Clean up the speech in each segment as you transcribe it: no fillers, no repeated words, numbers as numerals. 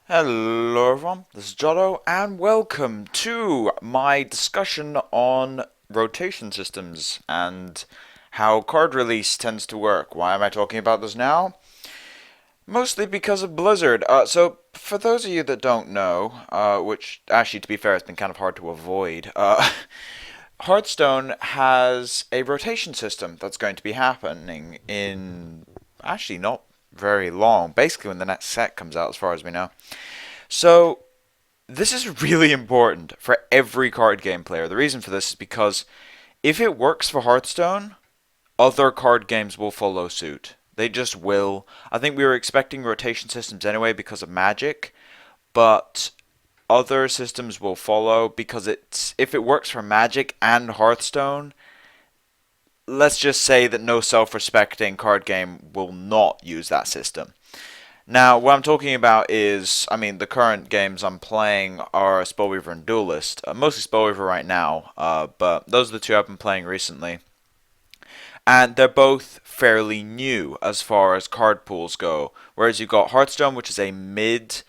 Hello everyone, this is Jotto, and welcome to my discussion on rotation systems and how card release tends to work. Why am I talking about this now? Mostly because of Blizzard. So, for those of you that don't know, which actually, to be fair, has been kind of hard to avoid, Hearthstone has a rotation system that's going to be happening in actually not very long, basically when the next set comes out, as far as we know. So, this is really important for every card game player. The reason for this is because if it works for Hearthstone, other card games will follow suit. They just will. I think we were expecting rotation systems anyway because of Magic, but other systems will follow because it's if it works for Magic and Hearthstone, let's just say that no self-respecting card game will not use that system. Now, what I'm talking about is, the current games I'm playing are Spellweaver and Duelyst. Mostly Spellweaver right now, but those are the two I've been playing recently. And they're both fairly new as far as card pools go. Whereas you've got Hearthstone, which is a mid-age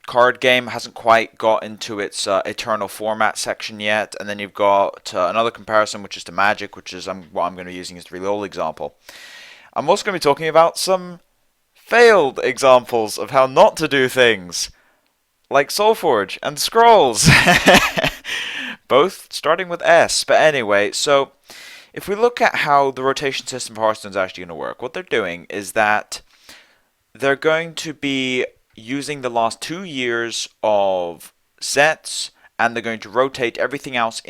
card game, hasn't quite got into its eternal format section yet. And then you've got another comparison, which is to Magic, which is what I'm going to be using as the really old example. I'm also going to be talking about some failed examples of how not to do things, like Soulforge and Scrolls. Both starting with S. But anyway, so if we look at how the rotation system for Hearthstone is actually going to work, what they're doing is that they're going to be using the last 2 years of sets, and they're going to rotate everything else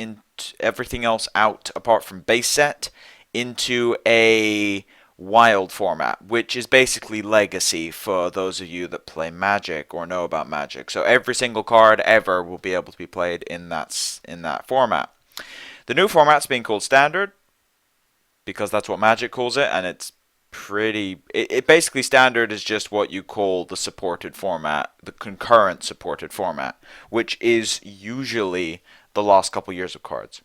out apart from base set into a wild format, which is basically legacy for those of you that play Magic or know about Magic. So every single card ever will be able to be played in that format. The new format's being called Standard because that's what Magic calls it, and it's it basically Standard is just what you call the supported format, the concurrent supported format, which is usually the last couple years of cards.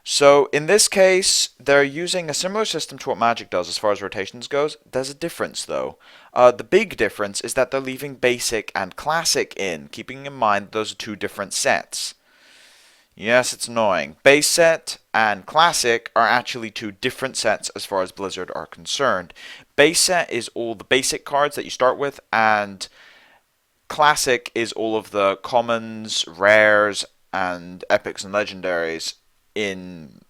So in this case, they're using a similar system to what Magic does as far as rotations goes. There's a difference though. The big difference is that they're leaving Basic and Classic in, keeping in mind those are two different sets. Yes, it's annoying. Base set and Classic are actually two different sets as far as Blizzard are concerned. Base set is all the basic cards that you start with, and Classic is all of the commons, rares, and epics and legendaries in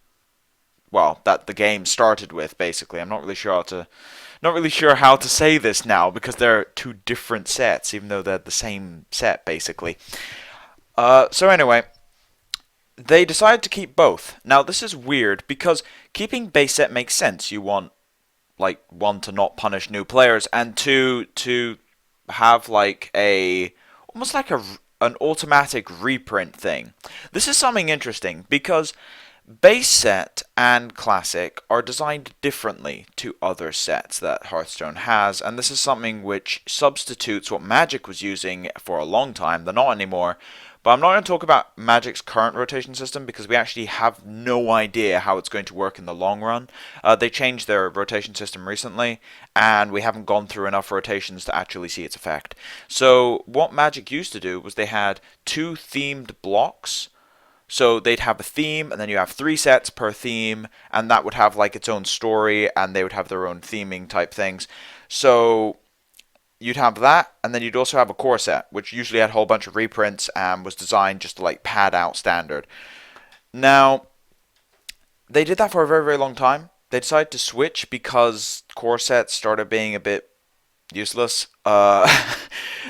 that the game started with. Basically, I'm not really sure how to say this now because they're two different sets, even though they're the same set basically. So anyway, they decided to keep both. Now this is weird because keeping base set makes sense. You want like one to not punish new players, and two to have like a almost like an automatic reprint thing. This is something interesting because base set and classic are designed differently to other sets that Hearthstone has, and this is something which substitutes what Magic was using for a long time. They're not anymore. But I'm not going to talk about Magic's current rotation system because we actually have no idea how it's going to work in the long run. They changed their rotation system recently, and we haven't gone through enough rotations to actually see its effect. So what Magic used to do was they had two themed blocks. So they'd have a theme, and then you have three sets per theme, and that would have like its own story, and they would have their own theming type things. So you'd have that, and then you'd also have a core set, which usually had a whole bunch of reprints and was designed just to like pad out Standard. Now, they did that for a very, very long time. They decided to switch because core sets started being a bit useless.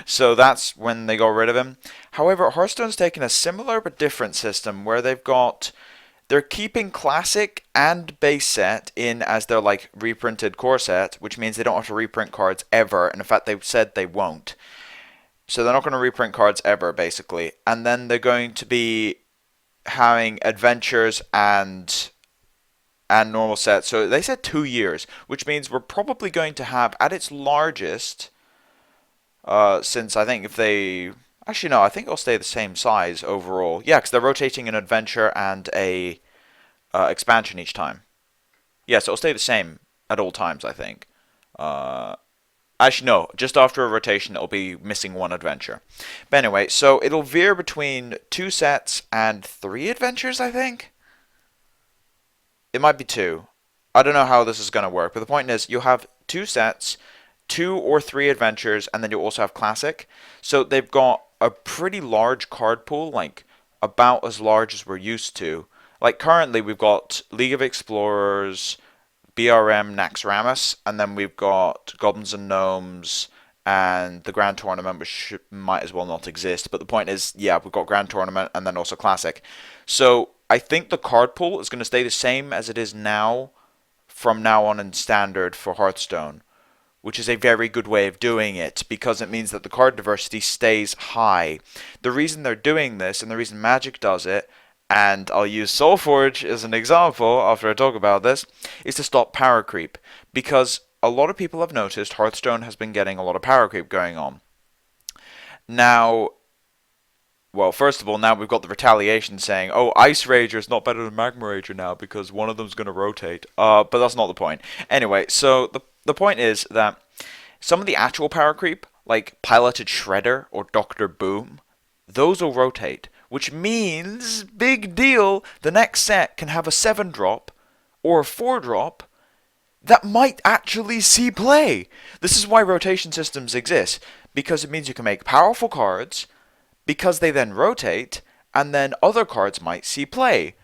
So that's when they got rid of him. However, Hearthstone's taken a similar but different system where they're keeping classic and base set in as their like reprinted core set, which means they don't have to reprint cards ever, and in fact they've said they won't. So they're not going to reprint cards ever, basically. And then they're going to be having adventures and normal sets. So they said 2 years, which means we're probably going to have at its largest, since I think if they actually no, I think it'll stay the same size overall. Yeah, because they're rotating an adventure and a expansion each time. Yeah, so it'll stay the same at all times, I think. Uh, Actually, no. Just after a rotation, it'll be missing one adventure. But anyway, so it'll veer between 2 sets and 3 adventures, I think. It might be 2. I don't know how this is going to work, but the point is you'll have 2 sets, 2 or 3 adventures, and then you'll also have classic. So they've got a pretty large card pool, like about as large as we're used to. Like currently we've got League of Explorers, BRM, Naxxramas, and then we've got Goblins and Gnomes and the Grand Tournament, which might as well not exist. But the point is, yeah, we've got Grand Tournament and then also Classic. So I think the card pool is going to stay the same as it is now from now on in Standard for Hearthstone, which is a very good way of doing it because it means that the card diversity stays high. The reason they're doing this and the reason Magic does it, and I'll use Soulforge as an example after I talk about this, is to stop power creep. Because a lot of people have noticed Hearthstone has been getting a lot of power creep going on. Now, well, first of all, now we've got the retaliation saying, oh, Ice Rager is not better than Magma Rager now because one of them's going to rotate. But that's not the point. Anyway, so the point is that some of the actual power creep, like Piloted Shredder or Dr. Boom, those will rotate, which means, big deal, the next set can have a 7-drop or a 4-drop that might actually see play. This is why rotation systems exist, because it means you can make powerful cards, because they then rotate, and then other cards might see play.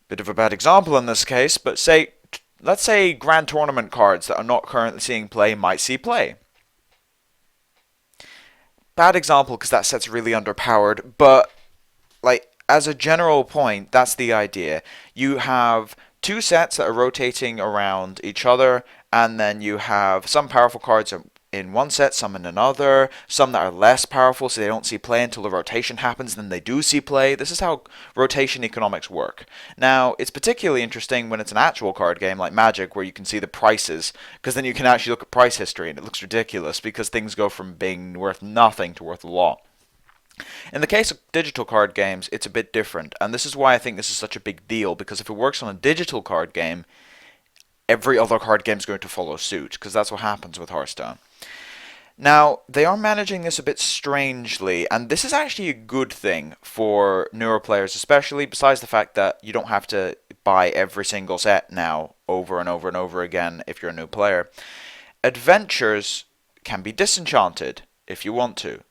Bit of a bad example in this case, but let's say Grand Tournament cards that are not currently seeing play might see play. Bad example because that set's really underpowered, but like as a general point, that's the idea. You have 2 sets that are rotating around each other, and then you have some powerful cards in one set, some in another, some that are less powerful so they don't see play until the rotation happens, then they do see play. This is how rotation economics work. Now, it's particularly interesting when it's an actual card game like Magic where you can see the prices, because then you can actually look at price history and it looks ridiculous because things go from being worth nothing to worth a lot. In the case of digital card games, it's a bit different, and this is why I think this is such a big deal, because if it works on a digital card game, every other card game is going to follow suit, because that's what happens with Hearthstone. Now, they are managing this a bit strangely, and this is actually a good thing for newer players especially, besides the fact that you don't have to buy every single set now over and over and over again if you're a new player. Adventures can be disenchanted if you want to.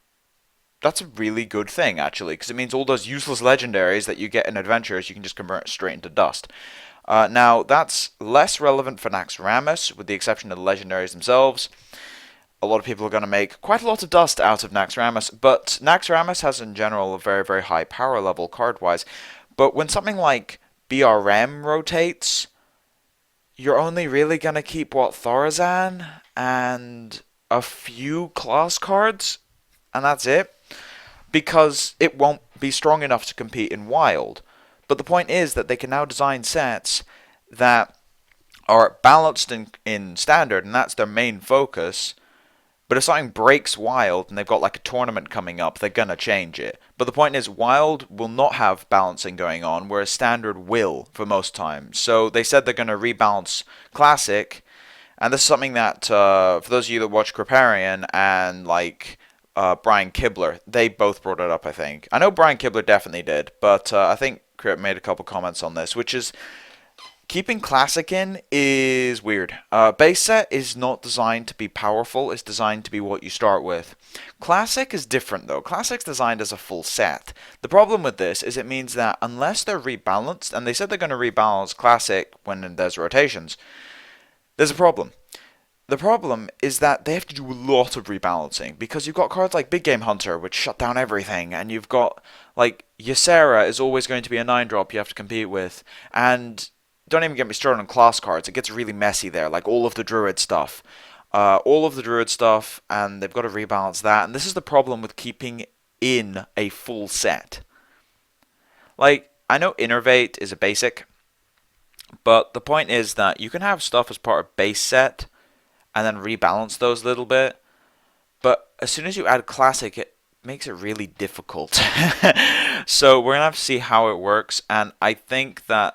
That's a really good thing, actually, because it means all those useless legendaries that you get in adventures, you can just convert straight into dust. Now, that's less relevant for Naxxramas, with the exception of the legendaries themselves. A lot of people are going to make quite a lot of dust out of Naxxramas, but Naxxramas has in general a very, very high power level card-wise. But when something like BRM rotates, you're only really going to keep, what, Thorazan and a few class cards, and that's it, because it won't be strong enough to compete in Wild. But the point is that they can now design sets that are balanced in Standard, and that's their main focus. But if something breaks Wild and they've got like a tournament coming up, they're going to change it. But the point is, Wild will not have balancing going on, whereas Standard will for most times. So they said they're going to rebalance Classic, and this is something that, for those of you that watch Kripparrian and like Brian Kibler, they both brought it up, I think. I know Brian Kibler definitely did, but I think Krip made a couple comments on this, which is keeping Classic in is weird. Base set is not designed to be powerful, it's designed to be what you start with. Classic is different though. Classic's designed as a full set. The problem with this is it means that unless they're rebalanced, and they said they're going to rebalance Classic when there's rotations, there's a problem. The problem is that they have to do a lot of rebalancing, because you've got cards like Big Game Hunter, which shut down everything, and you've got, like, Ysera is always going to be a 9-drop you have to compete with, and don't even get me started on class cards, it gets really messy there, like all of the Druid stuff. And they've got to rebalance that, and this is the problem with keeping in a full set. Like, I know Innervate is a basic, but the point is that you can have stuff as part of base set, and then rebalance those a little bit. But as soon as you add Classic, it makes it really difficult. So we're going to have to see how it works, and I think that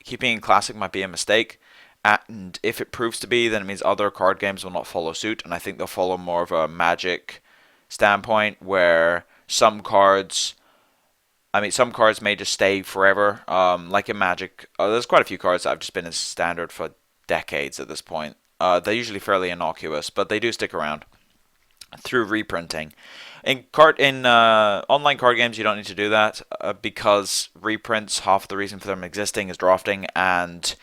keeping in Classic might be a mistake. And if it proves to be, then it means other card games will not follow suit, and I think they'll follow more of a Magic standpoint where some cards may just stay forever. Like in Magic, there's quite a few cards that have just been as standard for decades at this point. They're usually fairly innocuous, but they do stick around through reprinting. In online card games, you don't need to do that because reprints, half the reason for them existing is drafting, and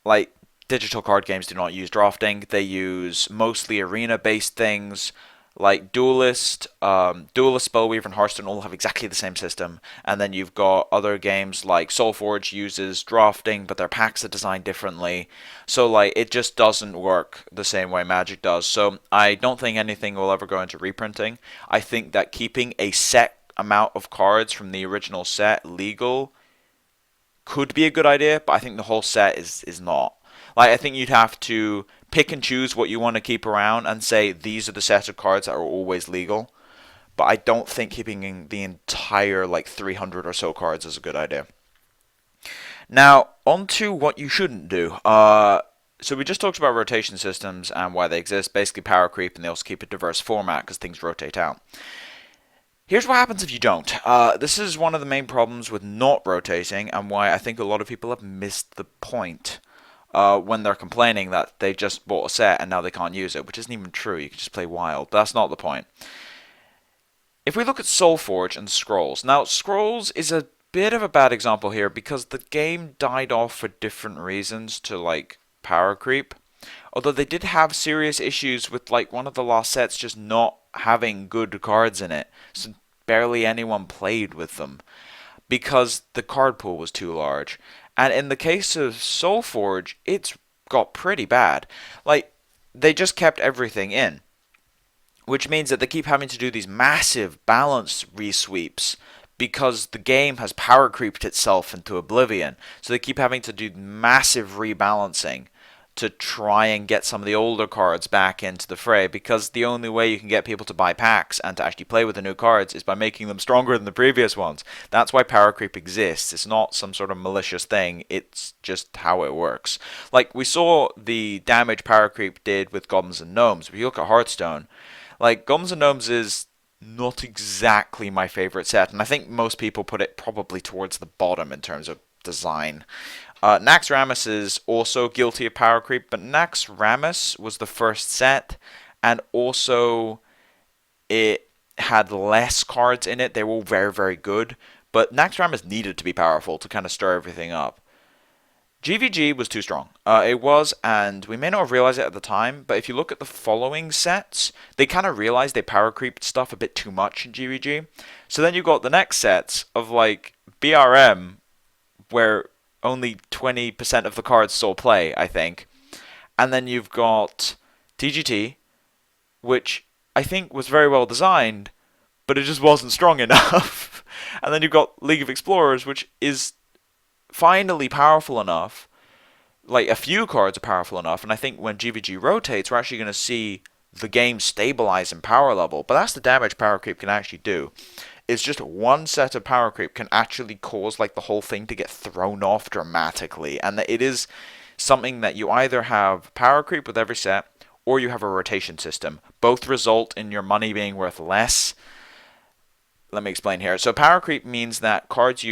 like digital card games do not use drafting. They use mostly arena-based things like duelyst, spellweaver, and Hearthstone all have exactly the same system. And then you've got other games like Soulforge uses drafting, but their packs are designed differently. So like it just doesn't work the same way Magic does. So I don't think anything will ever go into reprinting. I think that keeping a set amount of cards from the original set legal could be a good idea, but I think the whole set is not. Like I think you'd have to pick and choose what you want to keep around and say these are the set of cards that are always legal. But I don't think keeping the entire like 300 or so cards is a good idea. Now, on to what you shouldn't do. So we just talked about rotation systems and why they exist, basically power creep, and they also keep a diverse format because things rotate out. Here's what happens if you don't. This is one of the main problems with not rotating and why I think a lot of people have missed the point when they're complaining that they just bought a set and now they can't use it, which isn't even true. You can just play wild, but that's not the point. If we look at Soulforge and Scrolls, now Scrolls is a bit of a bad example here because the game died off for different reasons to like power creep. Although they did have serious issues with like one of the last sets just not having good cards in it, so barely anyone played with them because the card pool was too large. And in the case of Soulforge, it's got pretty bad. Like they just kept everything in, which means that they keep having to do these massive balance resweeps because the game has power creeped itself into oblivion. So they keep having to do massive rebalancing to try and get some of the older cards back into the fray, because the only way you can get people to buy packs and to actually play with the new cards is by making them stronger than the previous ones. That's why power creep exists. It's not some sort of malicious thing, it's just how it works. Like we saw the damage power creep did with Goblins and Gnomes. If you look at Hearthstone, like Goblins and Gnomes is not exactly my favorite set, and I think most people put it probably towards the bottom in terms of design. Naxxramas is also guilty of power creep, but Naxxramas was the first set, and also it had less cards in it. They were all very, very good, but Naxxramas needed to be powerful to kind of stir everything up. GVG was too strong. It was, and we may not have realized it at the time, but if you look at the following sets, they kind of realized they power creeped stuff a bit too much in GVG. So then you got the next sets of like BRM, where only 20% of the cards saw play, I think. And then you've got TGT, which I think was very well designed, but it just wasn't strong enough. And then you've got League of Explorers, which is finally powerful enough. Like, a few cards are powerful enough, and I think when GVG rotates, we're actually going to see the game stabilize in power level. But that's the damage power creep can actually do. It's just one set of power creep can actually cause like the whole thing to get thrown off dramatically, and it is something that you either have power creep with every set or you have a rotation system. Both result in your money being worth less. Let me explain here. So power creep means that cards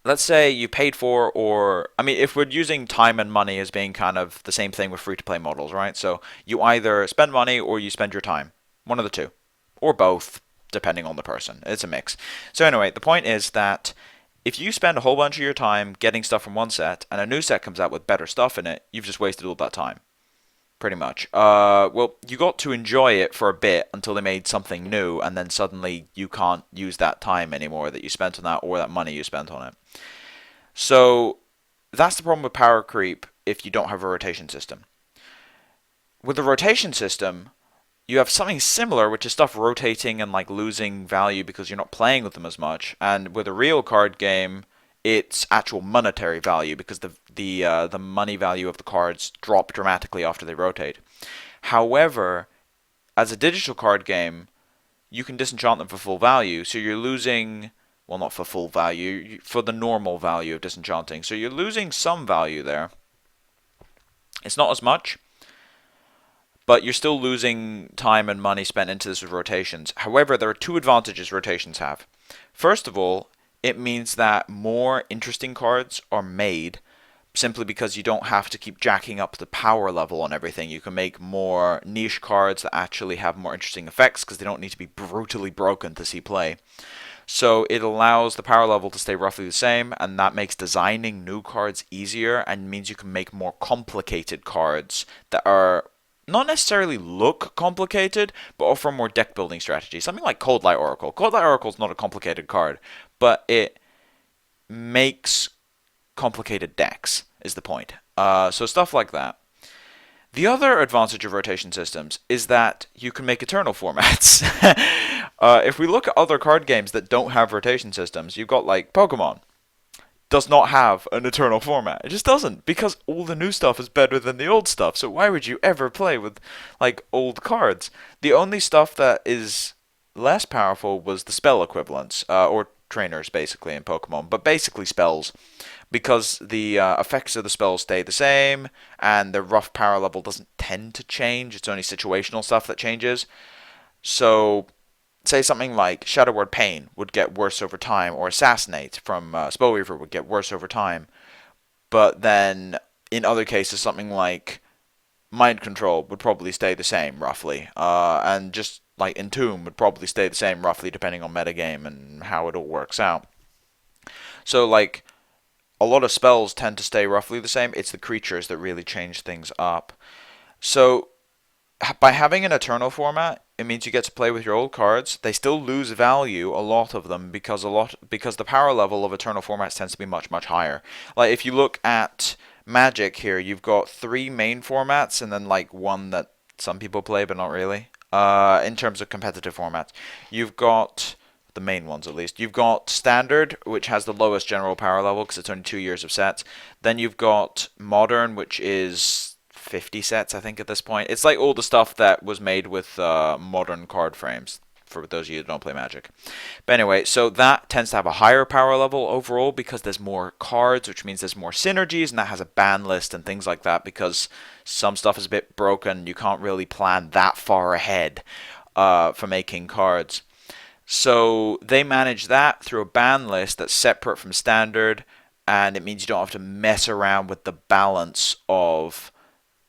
let's say you paid for, or I mean if we're using time and money as being kind of the same thing with free to play models, right? So you either spend money or you spend your time. One of the two. Or both, depending on the person. It's a mix. So anyway, the point is that if you spend a whole bunch of your time getting stuff from one set and a new set comes out with better stuff in it, you've just wasted all that time. Pretty much. Well, you got to enjoy it for a bit until they made something new, and then suddenly you can't use that time anymore that you spent on that or that money you spent on it. So that's the problem with power creep if you don't have a rotation system. With a rotation system, you have something similar, which is stuff rotating and like losing value because you're not playing with them as much. And with a real card game, it's actual monetary value because the money value of the cards drop dramatically after they rotate. However, as a digital card game, you can disenchant them for full value, so you're losing, well, not for full value, for the normal value of disenchanting. So you're losing some value there, It's not as much, but you're still losing time and money spent into this with rotations. However, there are two advantages rotations have. First of all, it means that more interesting cards are made simply because you don't have to keep jacking up the power level on everything. You can make more niche cards that actually have more interesting effects because they don't need to be brutally broken to see play. So it allows the power level to stay roughly the same, and that makes designing new cards easier and means you can make more complicated cards that are not necessarily look complicated, but offer more deck building strategy. Something like Cold Light Oracle. Cold Light Oracle is not a complicated card, but it makes complicated decks, is the point. So stuff like that. The other advantage of rotation systems is that you can make eternal formats. If we look at other card games that don't have rotation systems, you've got like Pokemon. Does not have an eternal format. It just doesn't, because all the new stuff is better than the old stuff. So why would you ever play with like old cards? The only stuff that is less powerful was the spell equivalents, or trainers basically in Pokemon, but basically spells, because the effects of the spells stay the same and the rough power level doesn't tend to change. It's only situational stuff that changes. So say something like Shadow Word Pain would get worse over time, or Assassinate from Spellweaver would get worse over time. But then in other cases, something like Mind Control would probably stay the same roughly, and just like Entomb would probably stay the same roughly depending on metagame and how it all works out. So like a lot of spells tend to stay roughly the same. It's the creatures that really change things up. So by having an eternal format, it means you get to play with your old cards. They still lose value, a lot of them, because the power level of eternal formats tends to be much higher. Like if you look at Magic here, you've got three main formats and then like one that some people play but not really. In terms of competitive formats, you've got the main ones at least. You've got Standard, which has the lowest general power level because it's only 2 years of sets. Then you've got Modern, which is 50 sets, I think, at this point. It's like all the stuff that was made with modern card frames, for those of you that don't play Magic. But anyway, so that tends to have a higher power level overall because there's more cards, which means there's more synergies, and that has a ban list and things like that because some stuff is a bit broken. You can't really plan that far ahead for making cards. So they manage that through a ban list that's separate from Standard, and it means you don't have to mess around with the balance of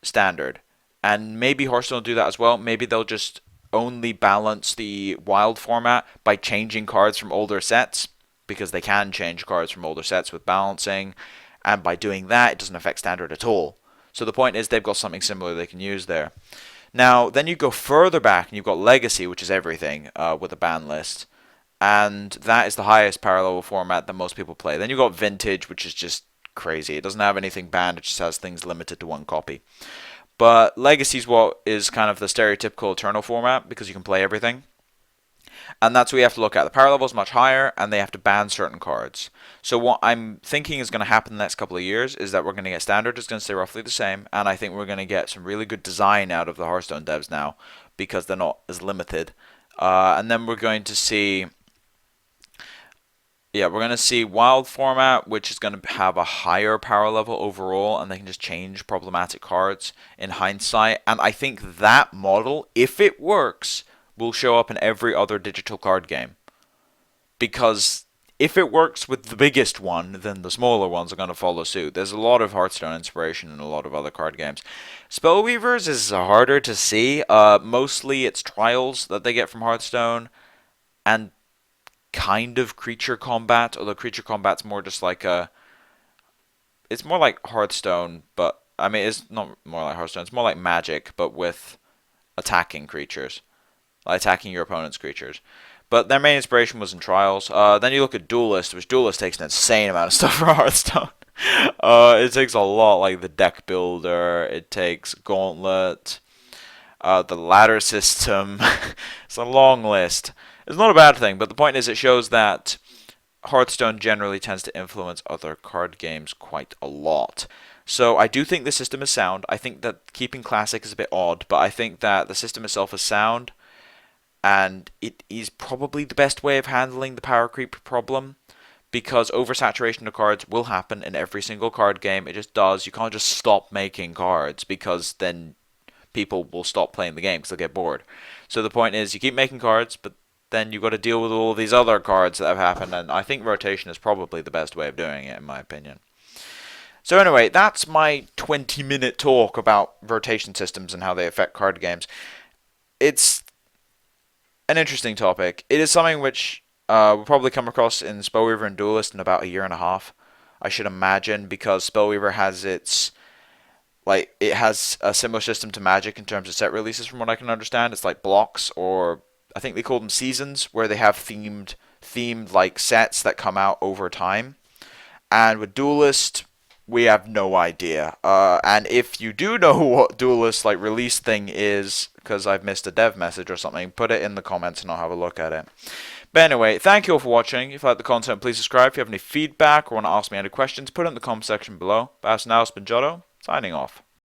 Standard. And maybe Hearthstone will do that as well. Maybe they'll just only balance the wild format by changing cards from older sets, because they can change cards from older sets with balancing, and by doing that it doesn't affect Standard at all. So the point is they've got something similar they can use there. Now then you go further back and you've got Legacy, which is everything, with a ban list, and that is the highest power level format that most people play. Then you've got Vintage, which is just crazy. It doesn't have anything banned, it just has things limited to one copy. But Legacy is what is kind of the stereotypical Eternal format because you can play everything. And that's what you have to look at. The power level is much higher, and they have to ban certain cards. So what I'm thinking is going to happen in the next couple of years is that we're going to get Standard is going to stay roughly the same, and I think we're going to get some really good design out of the Hearthstone devs now because they're not as limited. And then we're going to see wild format, which is going to have a higher power level overall, and they can just change problematic cards in hindsight. And I think that model, if it works, will show up in every other digital card game. Because if it works with the biggest one, then the smaller ones are going to follow suit. There's a lot of Hearthstone inspiration in a lot of other card games. Spellweavers is harder to see. Mostly it's trials that they get from Hearthstone, and kind of creature combat, although creature combat's more just like it's more like Hearthstone, but I mean it's not more like Hearthstone, it's more like Magic, but with attacking creatures, like attacking your opponent's creatures. But their main inspiration was in Trials. Then you look at Duelyst, which Duelyst takes an insane amount of stuff from Hearthstone. It takes a lot, like the deck builder, it takes Gauntlet, the ladder system. It's a long list. It's not a bad thing, but the point is it shows that Hearthstone generally tends to influence other card games quite a lot. So I do think the system is sound. I think that keeping Classic is a bit odd, but I think that the system itself is sound, and it is probably the best way of handling the power creep problem, because oversaturation of cards will happen in every single card game. It just does. You can't just stop making cards because then people will stop playing the game because they'll get bored. So the point is, you keep making cards, but then you've got to deal with all these other cards that have happened, and I think rotation is probably the best way of doing it, in my opinion. So anyway, that's my 20-minute talk about rotation systems and how they affect card games. It's an interesting topic. It is something which we'll probably come across in Spellweaver and Duelyst in about a year and a half, I should imagine, because Spellweaver has it has a similar system to Magic in terms of set releases, from what I can understand. It's like blocks, or I think they call them seasons, where they have themed like sets that come out over time. And with Duelist, we have no idea. And if you do know what Duelist like release thing is, because I've missed a dev message or something, put it in the comments and I'll have a look at it. But anyway, thank you all for watching. If you like the content, please subscribe. If you have any feedback or want to ask me any questions, put it in the comment section below. But as now, it's been Jotto, signing off.